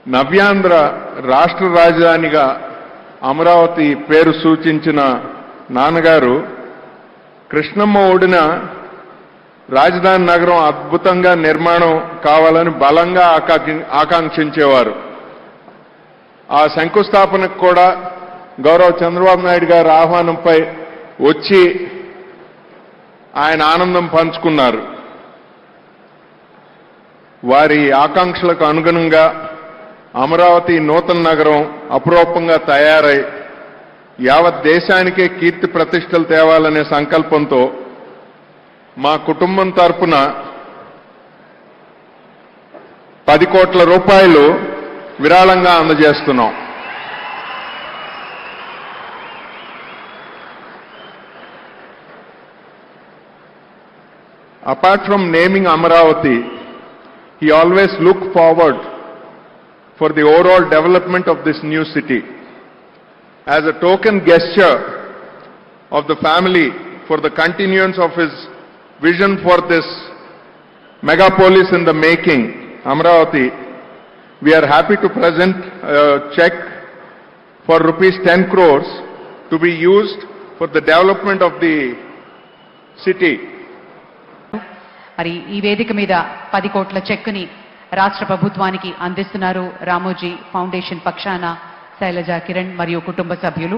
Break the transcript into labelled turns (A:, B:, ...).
A: నవ్యాంధ్ర రాష్ట్ర రాజధానిగా అమరావతి పేరు సూచించిన నాన్నగారు కృష్ణమ్మ ఒడిన రాజధాని నగరం అద్భుతంగా నిర్మాణం కావాలని బలంగా ఆకాంక్షించేవారు. ఆ శంకుస్థాపనకు కూడా గౌరవ చంద్రబాబు నాయుడు గారి ఆహ్వానంపై వచ్చి ఆయన ఆనందం పంచుకున్నారు. వారి ఆకాంక్షలకు అనుగుణంగా అమరావతి నూతన నగరం అపురూపంగా తయారై యావత్ దేశానికే కీర్తి ప్రతిష్టలు తేవాలనే సంకల్పంతో మా కుటుంబం తరపున 10 కోట్ల రూపాయలు విరాళంగా అందజేస్తున్నాం. Apart from naming Amaravati, he always looked forward for the overall development of this new city. As a token gesture of the family for the continuance of his vision for this megapolis in the making, Amaravati, we are happy to present a check for rupees 10 crores to be used for the development of the city.
B: మరి ఈ వేదిక మీద 10 కోట్ల చెక్కుని రాష్ట్ర ప్రభుత్వానికి అందిస్తున్నారు Ramoji foundation పక్షాన శైలజ కిరణ్ మరియు కుటుంబ సభ్యులు.